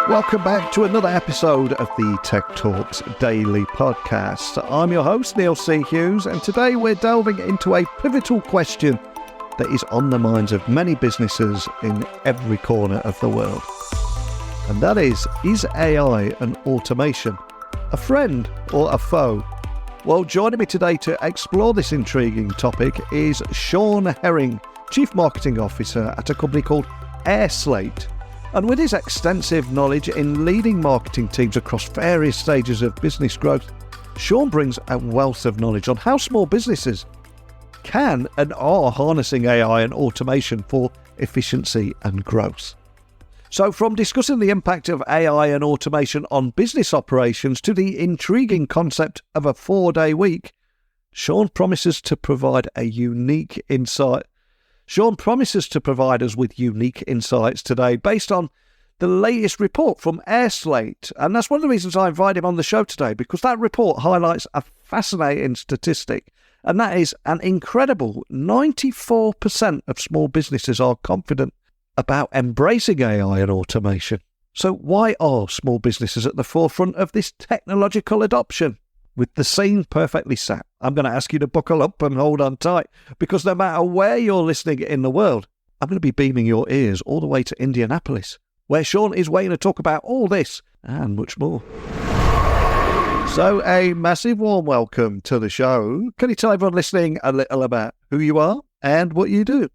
Welcome back to another episode of the Tech Talks Daily Podcast. I'm your host, Neil C. Hughes, and today we're delving into a pivotal question that is on the minds of many businesses in every corner of the world. And that is AI and automation a friend or a foe? Well, joining me today to explore this intriguing topic is Shawn Herring, Chief Marketing Officer at a company called airSlate. And with his extensive knowledge in leading marketing teams across various stages of business growth, Shawn brings a wealth of knowledge on how small businesses can and are harnessing AI and automation for efficiency and growth. So from discussing the impact of AI and automation on business operations to the intriguing concept of a 4-day week, Shawn promises to provide us with unique insights today based on the latest report from airSlate. And that's one of the reasons I invited him on the show today, because that report highlights a fascinating statistic. And that is an incredible 94% of small businesses are confident about embracing AI and automation. So why are small businesses at the forefront of this technological adoption? With the scene perfectly set, I'm going to ask you to buckle up and hold on tight, because no matter where you're listening in the world, I'm going to be beaming your ears all the way to Indianapolis, where Shawn is waiting to talk about all this and much more. So a massive warm welcome to the show. Can you tell everyone listening a little about who you are and what you do?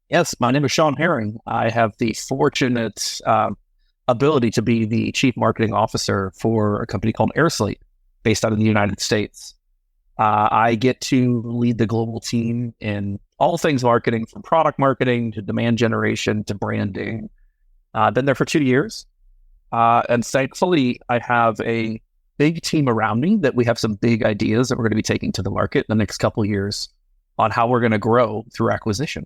Yes, my name is Shawn Herring. I have the fortunate ability to be the Chief Marketing Officer for a company called airSlate, based out of the United States. I get to lead the global team in all things marketing, from product marketing to demand generation to branding. I've been there for 2 years. And thankfully, I have a big team around me that we have some big ideas that we're going to be taking to the market in the next couple of years on how we're going to grow through acquisition.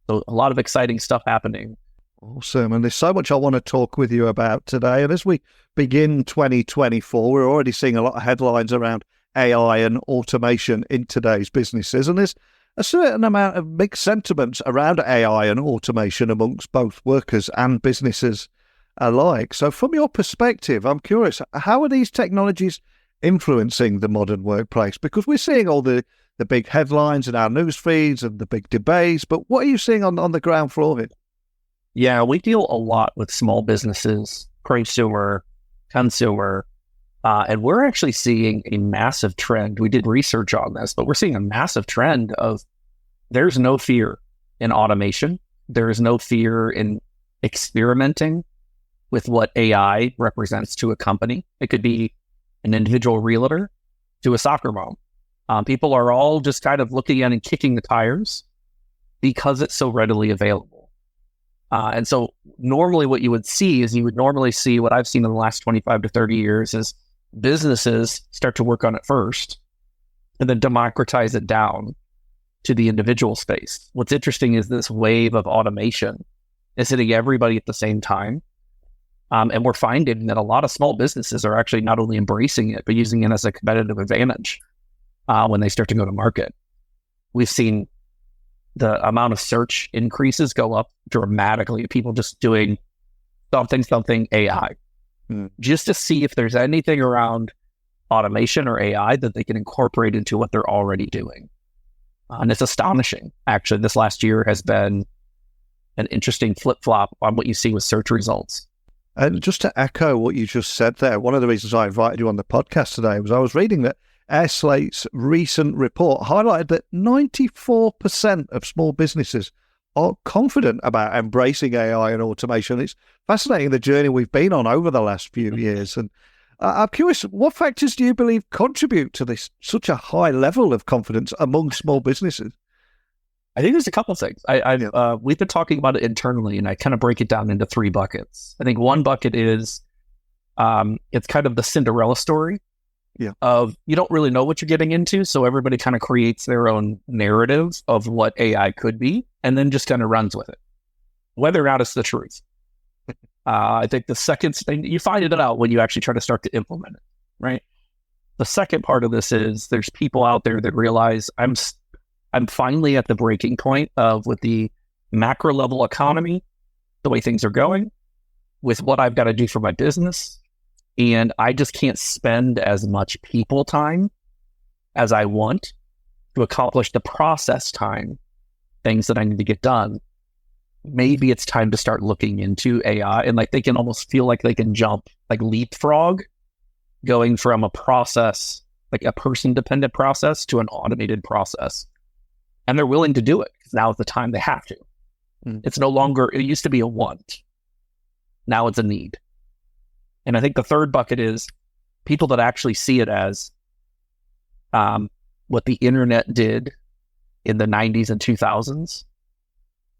So a lot of exciting stuff happening. Awesome. And there's so much I want to talk with you about today. And as we begin 2024, we're already seeing a lot of headlines around AI and automation in today's businesses. And there's a certain amount of mixed sentiments around AI and automation amongst both workers and businesses alike. So from your perspective, I'm curious, how are these technologies influencing the modern workplace? Because we're seeing all the big headlines in our news feeds and the big debates, but what are you seeing on the ground floor here? Yeah, we deal a lot with small businesses, consumer, and we're actually seeing a massive trend. We did research on this, but we're seeing a massive trend of there's no fear in automation. There is no fear in experimenting with what AI represents to a company. It could be an individual realtor to a soccer mom. People are all just kind of looking at and kicking the tires because it's so readily available. And so normally what you would see is what I've seen in the last 25 to 30 years is businesses start to work on it first and then democratize it down to the individual space. What's interesting is this wave of automation is hitting everybody at the same time. And we're finding that a lot of small businesses are actually not only embracing it, but using it as a competitive advantage when they start to go to market. We've seen the amount of search increases go up dramatically. People just doing something AI, just to see if there's anything around automation or AI that they can incorporate into what they're already doing. And it's astonishing. Actually, this last year has been an interesting flip-flop on what you see with search results. And just to echo what you just said there, one of the reasons I invited you on the podcast today was I was reading that airSlate's recent report highlighted that 94% of small businesses are confident about embracing AI and automation. It's fascinating the journey we've been on over the last few years. And I'm curious, what factors do you believe contribute to this such a high level of confidence among small businesses? I think there's a couple of things. We've been talking about it internally, and I kind of break it down into 3 buckets. I think one bucket is it's kind of the Cinderella story of you don't really know what you're getting into, so everybody kind of creates their own narrative of what AI could be, and then just kind of runs with it, whether or not it's the truth. I think the second thing, you find it out when you actually try to start to implement it, right? The second part of this is there's people out there that realize I'm finally at the breaking point of with the macro level economy, the way things are going. with what I've got to do for my business. And I just can't spend as much people time as I want to accomplish the process time things that I need to get done. Maybe it's time to start looking into AI, and like they can almost feel like they can jump, like leapfrog, going from a process, like a person dependent process, to an automated process. And they're willing to do it because now is the time they have to. It's no longer, it used to be a want. Now it's a need. And I think the third bucket is people that actually see it as what the internet did in the 90s and 2000s.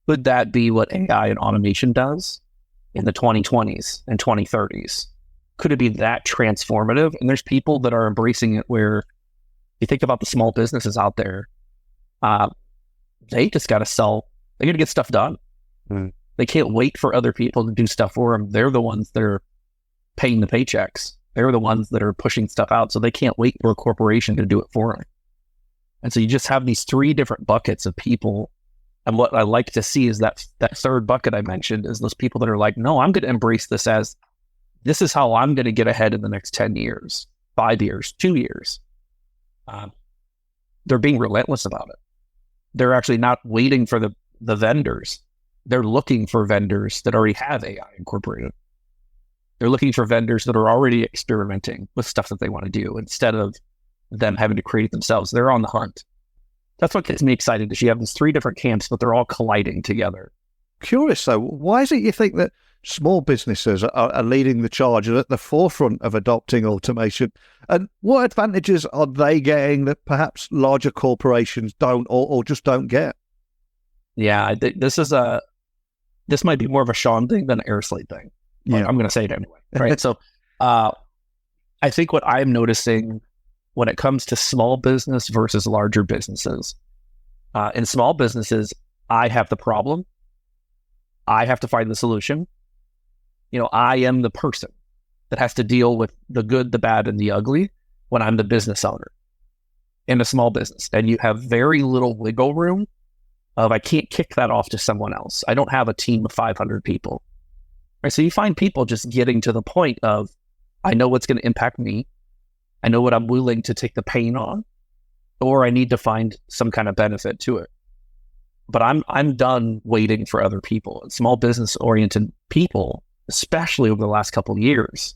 Could that be what AI and automation does in the 2020s and 2030s? Could it be that transformative? And there's people that are embracing it where you think about the small businesses out there, they just got to sell. They got to get stuff done. They can't wait for other people to do stuff for them. They're the ones that are paying the paychecks. They're the ones that are pushing stuff out. So they can't wait for a corporation to do it for them. And so you just have these three different buckets of people. And what I like to see is that third bucket I mentioned is those people that are like, no, I'm going to embrace this as, this is how I'm going to get ahead in the next 10 years, 5 years, 2 years. They're being relentless about it. They're actually not waiting for the vendors. They're looking for vendors that already have AI incorporated. They're looking for vendors that are already experimenting with stuff that they want to do instead of them having to create it themselves. They're on the hunt. That's what gets me excited, is you have these three different camps, but they're all colliding together. Curious though, why is it you think that small businesses are leading the charge and at the forefront of adopting automation? And what advantages are they getting that perhaps larger corporations don't or just don't get? Yeah, I think this might be more of a Shawn thing than an airSlate thing. Yeah. I'm going to say it anyway. Right. So I think what I'm noticing when it comes to small business versus larger businesses, in small businesses, I have the problem. I have to find the solution. I am the person that has to deal with the good, the bad, and the ugly when I'm the business owner in a small business. And you have very little wiggle room of, I can't kick that off to someone else. I don't have a team of 500 people. Right? So you find people just getting to the point of, I know what's going to impact me. I know what I'm willing to take the pain on, or I need to find some kind of benefit to it. But I'm done waiting for other people. And small business oriented people, especially over the last couple of years,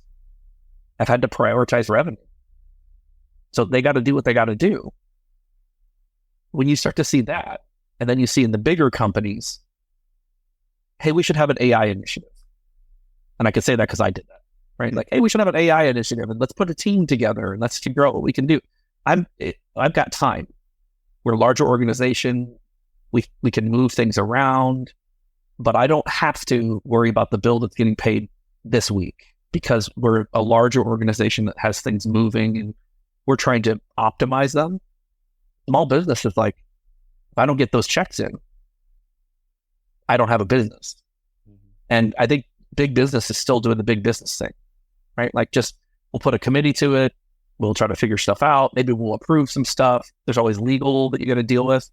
have had to prioritize revenue. So they got to do what they got to do. When you start to see that, and then you see in the bigger companies, hey, we should have an AI initiative. And I can say that because I did that, right? Like, hey, we should have an AI initiative and let's put a team together and let's figure out what we can do. I've got time. We're a larger organization. We can move things around, but I don't have to worry about the bill that's getting paid this week because we're a larger organization that has things moving and we're trying to optimize them. Small business is like, if I don't get those checks in, I don't have a business. And I think big business is still doing the big business thing, right? Like, just, we'll put a committee to it. We'll try to figure stuff out. Maybe we'll approve some stuff. There's always legal that you got to deal with.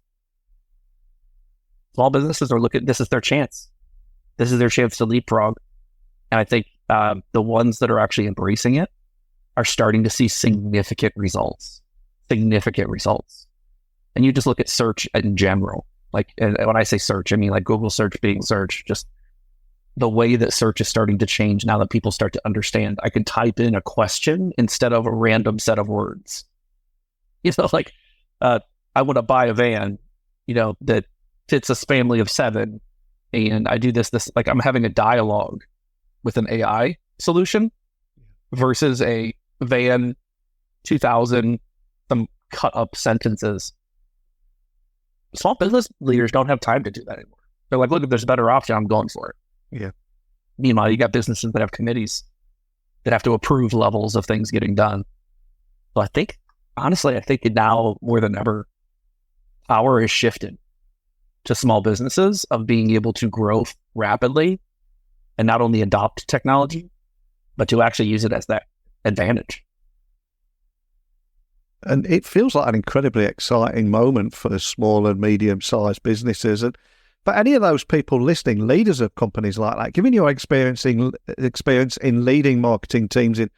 Small businesses are looking, this is their chance. This is their chance to leapfrog. And I think the ones that are actually embracing it are starting to see significant results. And you just look at search in general. Like, and when I say search, I mean like Google search being search, just the way that search is starting to change now that people start to understand. I can type in a question instead of a random set of words. Like, I want to buy a van, that fits a family of 7. And I do this, like, I'm having a dialogue with an AI solution versus a van 2000, some cut up sentences. Small business leaders don't have time to do that anymore. They're like, look, if there's a better option, I'm going for it. Yeah. Meanwhile, you got businesses that have committees that have to approve levels of things getting done. So I think now more than ever, power is shifted to small businesses of being able to grow rapidly and not only adopt technology, but to actually use it as that advantage. And it feels like an incredibly exciting moment for small and medium-sized businesses. And For any of those people listening, leaders of companies like that, given your experience in leading marketing teams in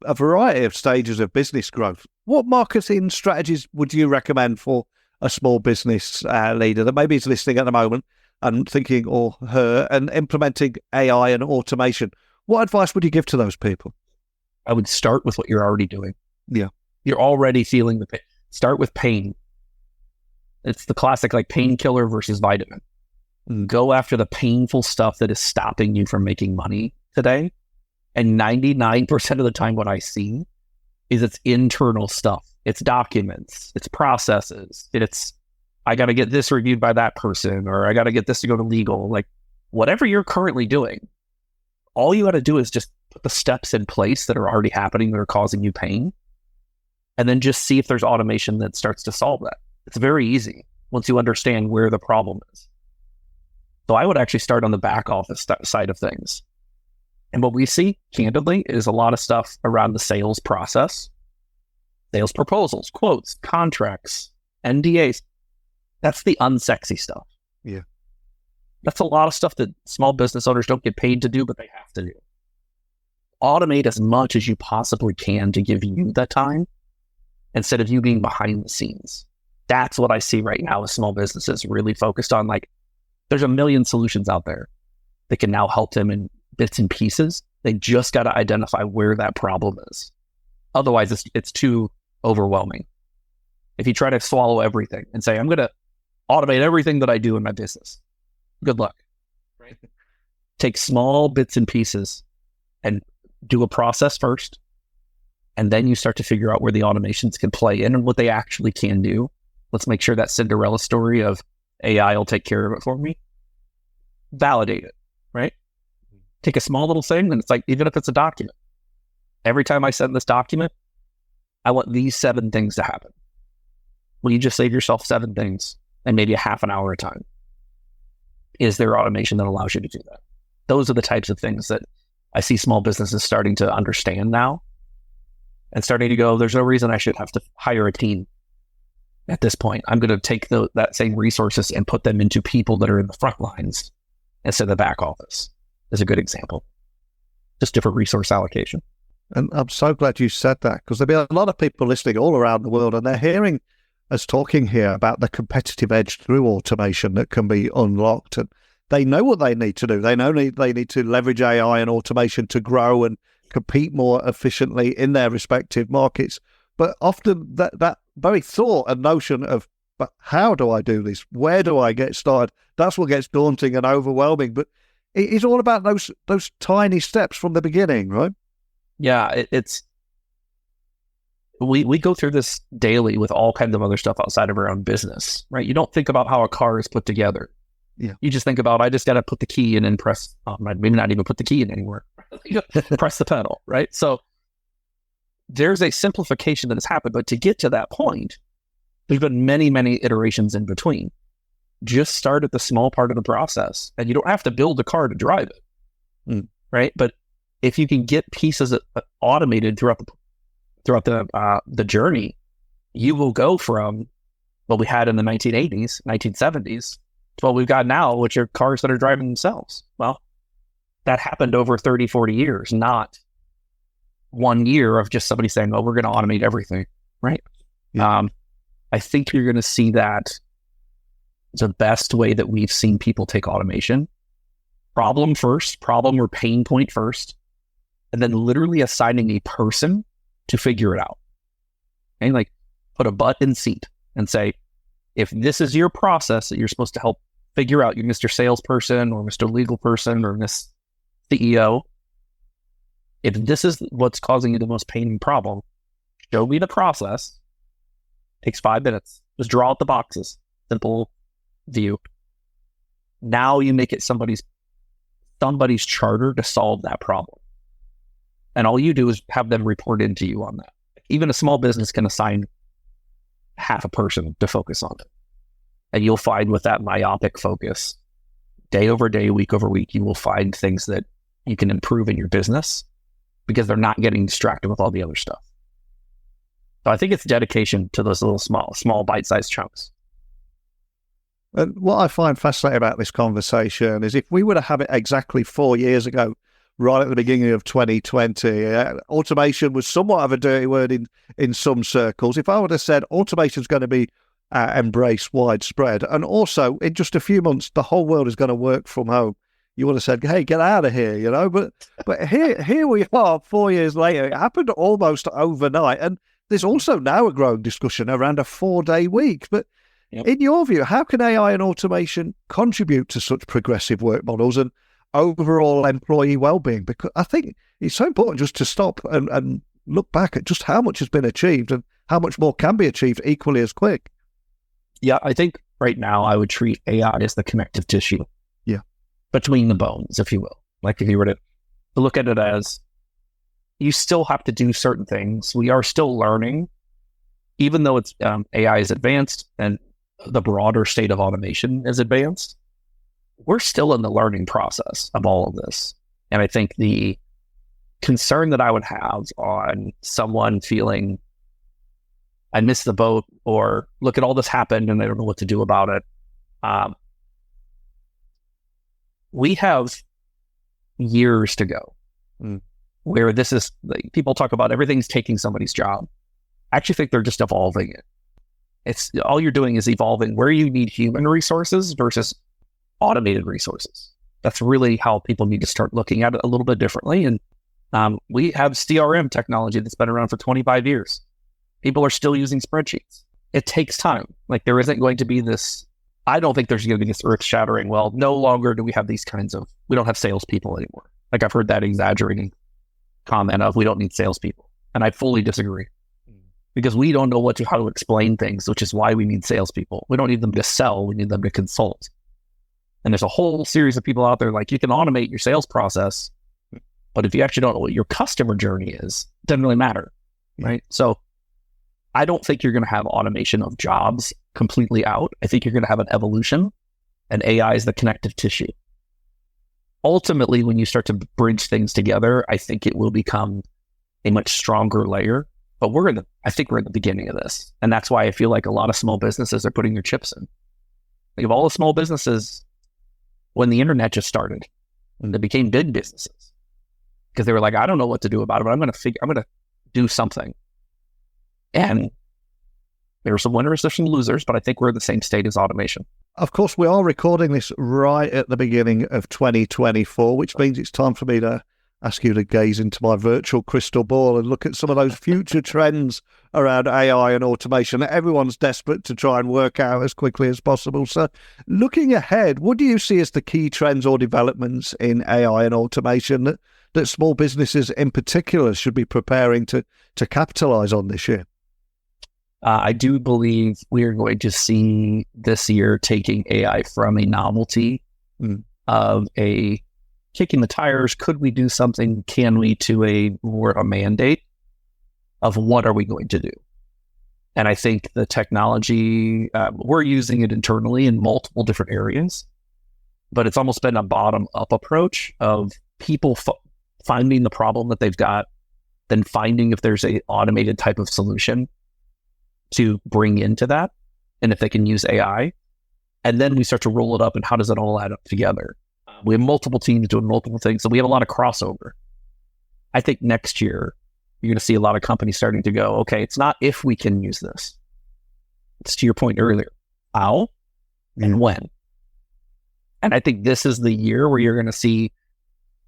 a variety of stages of business growth, what marketing strategies would you recommend for a small business leader that maybe is listening at the moment and thinking, or her, and implementing AI and automation? What advice would you give to those people? I would start with what you're already doing. Yeah. You're already feeling the pain. Start with pain. It's the classic like painkiller versus vitamin. Go after the painful stuff that is stopping you from making money today. And 99% of the time what I see is it's internal stuff. It's documents, it's processes, it's I got to get this reviewed by that person, or I got to get this to go to legal. Like whatever you're currently doing, all you got to do is just put the steps in place that are already happening that are causing you pain. And then just see if there's automation that starts to solve that. It's very easy once you understand where the problem is. So I would actually start on the back office side of things. And what we see, candidly, is a lot of stuff around the sales process, sales proposals, quotes, contracts, NDAs. That's the unsexy stuff. Yeah. That's a lot of stuff that small business owners don't get paid to do, but they have to do. Automate as much as you possibly can to give you that time instead of you being behind the scenes. That's what I see right now with small businesses really focused on. Like, there's a million solutions out there that can now help them in bits and pieces. They just got to identify where that problem is. Otherwise, it's too overwhelming. If you try to swallow everything and say, I'm going to automate everything that I do in my business, good luck. Right? Take small bits and pieces and do a process first. And then you start to figure out where the automations can play in and what they actually can do. Let's make sure that Cinderella story of AI will take care of it for me. Validate it, right? Take a small little thing, and it's like, even if it's a document, every time I send this document, I want these 7 things to happen. Well, you just save yourself 7 things and maybe a half an hour a time. Is there automation that allows you to do that? Those are the types of things that I see small businesses starting to understand now and starting to go, there's no reason I should have to hire a team. At this point, I'm going to take that same resources and put them into people that are in the front lines instead of the back office. Is a good example. Just different resource allocation. And I'm so glad you said that, because there'll be a lot of people listening all around the world, and they're hearing us talking here about the competitive edge through automation that can be unlocked. And they know what they need to do. They know they need to leverage AI and automation to grow and compete more efficiently in their respective markets. But often that very thought and notion of, but how do I do this? Where do I get started? That's what gets daunting and overwhelming. But it's all about those tiny steps from the beginning, right? Yeah, we go through this daily with all kinds of other stuff outside of our own business, right? You don't think about how a car is put together. Yeah. You just think about, I just got to put the key in and press, maybe not even put the key in anymore. Press the pedal, right? So there's a simplification that has happened, but to get to that point, there's been many, many iterations in between. Just start at the small part of the process, and you don't have to build a car to drive it, right? But if you can get pieces automated throughout the journey, you will go from what we had in the 1980s, 1970s to what we've got now, which are cars that are driving themselves. Well, that happened over 30, 40 years, not 1 year of just somebody saying, oh, we're going to automate everything, right? Yeah. I think you're going to see that the best way that we've seen people take automation, problem or pain point first, and then literally assigning a person to figure it out. And like put a butt in seat and say, if this is your process that you're supposed to help figure out, you're Mr. Salesperson or Mr. Legal person or Miss CEO, if this is what's causing you the most pain and problem, show me the process. Takes 5 minutes. Just draw out the boxes. Simple view. Now you make it somebody's charter to solve that problem. And all you do is have them report into you on that. Even a small business can assign half a person to focus on it. And you'll find with that myopic focus, day over day, week over week, you will find things that you can improve in your business because they're not getting distracted with all the other stuff. So I think it's dedication to those little small bite-sized chunks. And what I find fascinating about this conversation is if we were to have it exactly 4 years ago, right at the beginning of 2020, automation was somewhat of a dirty word in some circles. If I would have said automation is going to be embraced widespread, and also in just a few months, the whole world is going to work from home, you would have said, hey, get out of here, you know? But here we are 4 years later. It happened almost overnight. And there's also now a growing discussion around a 4-day week. But in your view, how can AI and automation contribute to such progressive work models and overall employee well-being? Because I think it's so important just to stop and look back at just how much has been achieved and how much more can be achieved equally as quick. Yeah, I think right now I would treat AI as the connective tissue. Yeah. Between the bones, if you will. Like if you were to look at it as you still have to do certain things. We are still learning, even though it's AI is advanced and the broader state of automation is advanced. We're still in the learning process of all of this. And I think the concern that I would have on someone feeling I missed the boat or look at all this happened and I don't know what to do about it. We have years to go where this is, like, people talk about everything's taking somebody's job. I actually think they're just evolving it. It's all you're doing is evolving where you need human resources versus automated resources. That's really how people need to start looking at it a little bit differently. And we have CRM technology that's been around for 25 years. People are still using spreadsheets. It takes time. Like there isn't going to be this, I don't think there's going to be this earth-shattering, well, no longer do we have these kinds of, we don't have salespeople anymore. Like I've heard that exaggerating comment of we don't need salespeople. And I fully disagree. Because we don't know how to explain things, which is why we need salespeople. We don't need them to sell, we need them to consult. And there's a whole series of people out there, like you can automate your sales process, but if you actually don't know what your customer journey is, it doesn't really matter, right? So I don't think you're going to have automation of jobs completely out. I think you're going to have an evolution, and AI is the connective tissue. Ultimately, when you start to bridge things together, I think it will become a much stronger layer. But I think we're in the beginning of this. And that's why I feel like a lot of small businesses are putting their chips in. Think of all the small businesses when the internet just started, and they became big businesses. Because they were like, I don't know what to do about it, but I'm going to do something. And there are some winners, there's some losers, but I think we're in the same state as automation. Of course, we are recording this right at the beginning of 2024, which means it's time for me to ask you to gaze into my virtual crystal ball and look at some of those future trends around AI and automation that everyone's desperate to try and work out as quickly as possible. So looking ahead, what do you see as the key trends or developments in AI and automation that small businesses in particular should be preparing to capitalize on this year? I do believe we are going to see this year taking AI from a novelty of a kicking the tires, could we do something, can we, to a more of a mandate of what are we going to do. And I think the technology, we're using it internally in multiple different areas, but it's almost been a bottom-up approach of people finding the problem that they've got, then finding if there's a automated type of solution to bring into that, and if they can use AI. And then we start to roll it up, and how does it all add up together? We have multiple teams doing multiple things, so we have a lot of crossover. I think next year, you're going to see a lot of companies starting to go, okay, it's not if we can use this. It's to your point earlier, how and when. And I think this is the year where you're going to see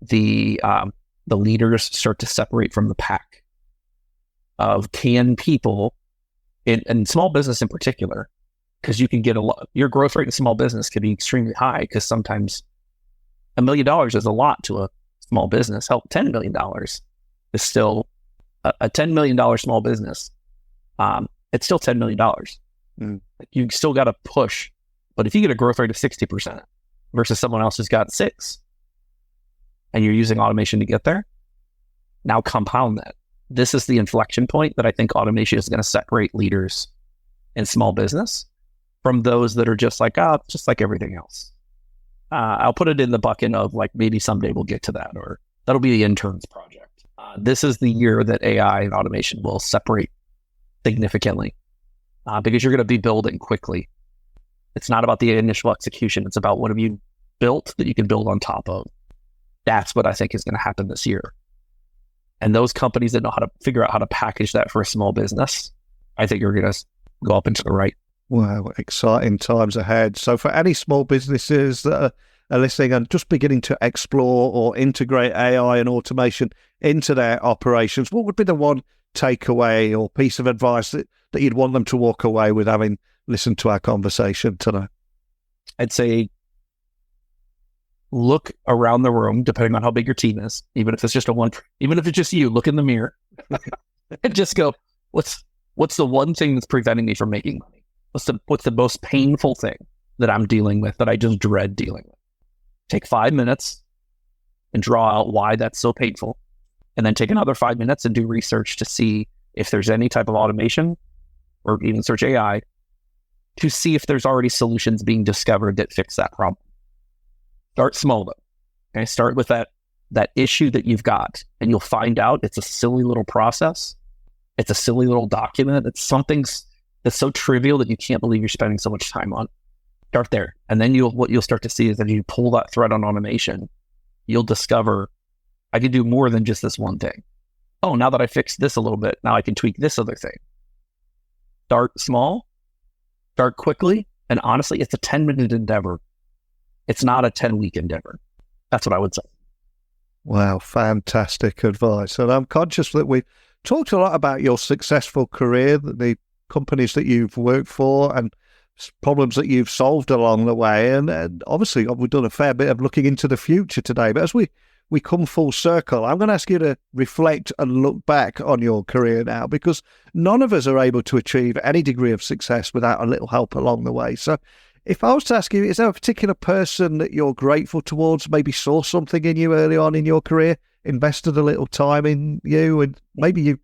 the leaders start to separate from the pack of can people, in small business in particular, because you can get your growth rate in small business can be extremely high, because sometimes $1 million is a lot to a small business. Hell, $10 million is still a $10 million small business. It's still $10 million. You still got to push. But if you get a growth rate of 60% versus someone else who's got 6, and you're using automation to get there, now compound that. This is the inflection point that I think automation is going to separate leaders in small business from those that are just like, just like everything else. I'll put it in the bucket of like, maybe someday we'll get to that, or that'll be the intern's project. This is the year that AI and automation will separate significantly, because you're going to be building quickly. It's not about the initial execution. It's about what have you built that you can build on top of. That's what I think is going to happen this year. And those companies that know how to figure out how to package that for a small business, I think you're going to go up and to the right. Wow, exciting times ahead. So for any small businesses that are listening and just beginning to explore or integrate AI and automation into their operations, what would be the one takeaway or piece of advice that you'd want them to walk away with having listened to our conversation today? I'd say look around the room, depending on how big your team is, even if it's just even if it's just you, look in the mirror and just go, what's the one thing that's preventing me from making money? What's the most painful thing that I'm dealing with that I just dread dealing with? Take 5 minutes and draw out why that's so painful. And then take another 5 minutes and do research to see if there's any type of automation or even search AI to see if there's already solutions being discovered that fix that problem. Start small though. Okay, start with that issue that you've got, and you'll find out it's a silly little process. It's a silly little document. It's something that's so trivial that you can't believe you're spending so much time on. Start there. And then what you'll start to see is that you pull that thread on automation, you'll discover I can do more than just this one thing. Oh, now that I fixed this a little bit, now I can tweak this other thing. Start small, start quickly, and honestly, it's a 10-minute endeavor. It's not a 10-week endeavor. That's what I would say. Wow, fantastic advice. And I'm conscious that we've talked a lot about your successful career, the companies that you've worked for and problems that you've solved along the way. And obviously, we've done a fair bit of looking into the future today. But as we come full circle, I'm going to ask you to reflect and look back on your career now, because none of us are able to achieve any degree of success without a little help along the way. So if I was to ask you, is there a particular person that you're grateful towards, maybe saw something in you early on in your career, invested a little time in you, and maybe you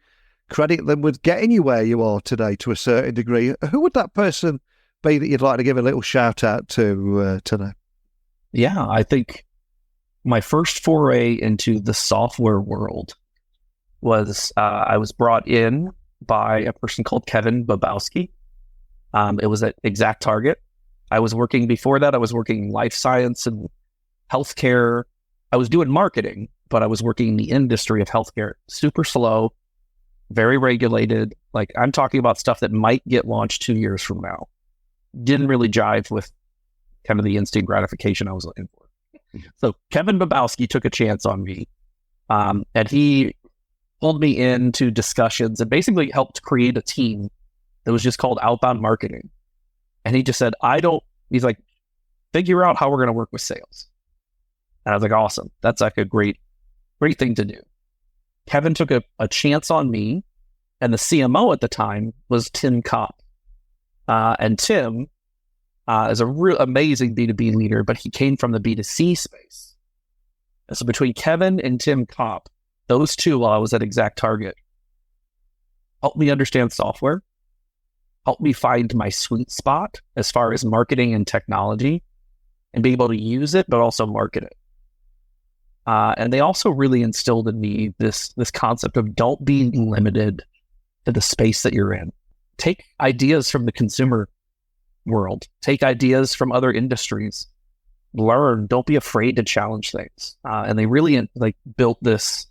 credit them with getting you where you are today to a certain degree? Who would that person be that you'd like to give a little shout out to today? Yeah, I think my first foray into the software world was I was brought in by a person called Kevin Babowski. It was at Exact Target. I was working before that. I was working in life science and healthcare. I was doing marketing, but I was working in the industry of healthcare. Super slow, very regulated. Like, I'm talking about stuff that might get launched 2 years from now. Didn't really jive with kind of the instant gratification I was looking for. So Kevin Babowski took a chance on me, and he pulled me into discussions and basically helped create a team that was just called Outbound Marketing. And he just said, he's like, figure out how we're going to work with sales. And I was like, awesome. That's like a great thing to do. Kevin took a chance on me, and the CMO at the time was Tim Kopp. And Tim is a real amazing B2B leader, but he came from the B2C space. And so between Kevin and Tim Kopp, those two, while I was at Exact Target, helped me understand software, helped me find my sweet spot as far as marketing and technology, and be able to use it, but also market it. And they also really instilled in me this concept of don't be limited to the space that you're in. Take ideas from the consumer world. Take ideas from other industries. Learn. Don't be afraid to challenge things. And they really built this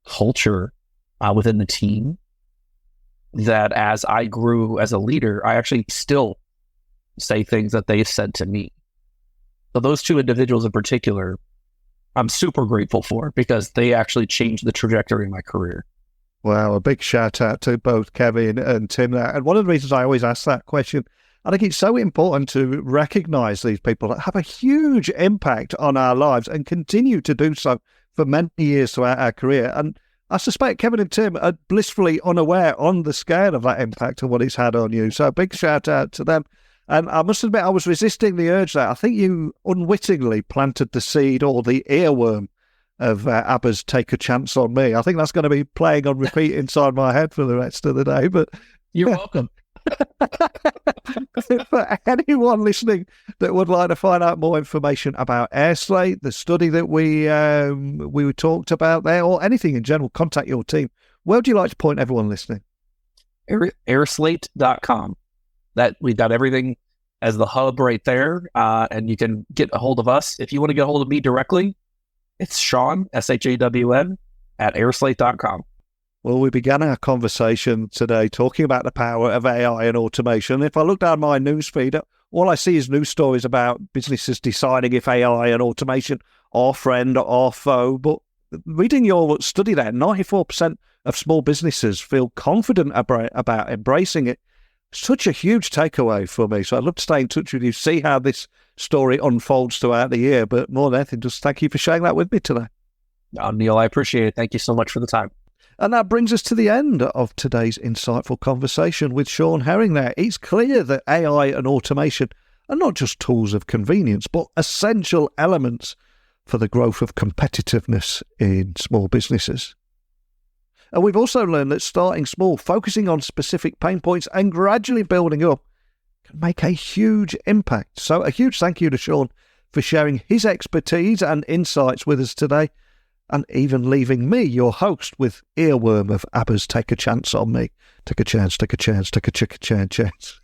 culture within the team that as I grew as a leader, I actually still say things that they said to me. So those two individuals in particular, I'm super grateful for, because they actually changed the trajectory of my career. Wow, a big shout out to both Kevin and Tim there. And one of the reasons I always ask that question, I think it's so important to recognize these people that have a huge impact on our lives and continue to do so for many years throughout our career. And I suspect Kevin and Tim are blissfully unaware on the scale of that impact and what it's had on you. So a big shout out to them. And I must admit, I was resisting the urge there. I think you unwittingly planted the seed or the earworm of ABBA's Take a Chance on Me. I think that's going to be playing on repeat inside my head for the rest of the day. But you're welcome. For anyone listening that would like to find out more information about airSlate, the study that we talked about there, or anything in general, contact your team. Where would you like to point everyone listening? airSlate.com. That we've got everything as the hub right there. And you can get a hold of us. If you want to get a hold of me directly, it's Shawn, SHAWN, at airslate.com. Well, we began our conversation today talking about the power of AI and automation. If I look down my newsfeed, all I see is news stories about businesses deciding if AI and automation are friend or foe. But reading your study there, 94% of small businesses feel confident about embracing it. Such a huge takeaway for me. So I'd love to stay in touch with you, see how this story unfolds throughout the year. But more than anything, just thank you for sharing that with me today. Neil, I appreciate it. Thank you so much for the time. And that brings us to the end of today's insightful conversation with Shawn Herring there. It's clear that AI and automation are not just tools of convenience, but essential elements for the growth of competitiveness in small businesses. And we've also learned that starting small, focusing on specific pain points and gradually building up can make a huge impact. So a huge thank you to Shawn for sharing his expertise and insights with us today, and even leaving me, your host, with earworm of ABBA's Take a Chance on Me. Take a chance, take a chance, take a chance.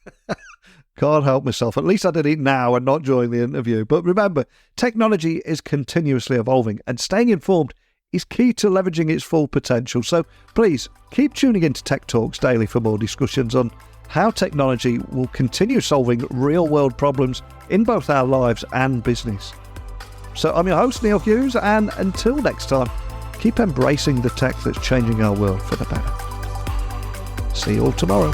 Can't help myself. At least I did it now and not during the interview. But remember, technology is continuously evolving, and staying informed is key to leveraging its full potential. So please keep tuning into Tech Talks Daily for more discussions on how technology will continue solving real-world problems in both our lives and business. So I'm your host, Neil Hughes, and until next time, keep embracing the tech that's changing our world for the better. See you all tomorrow.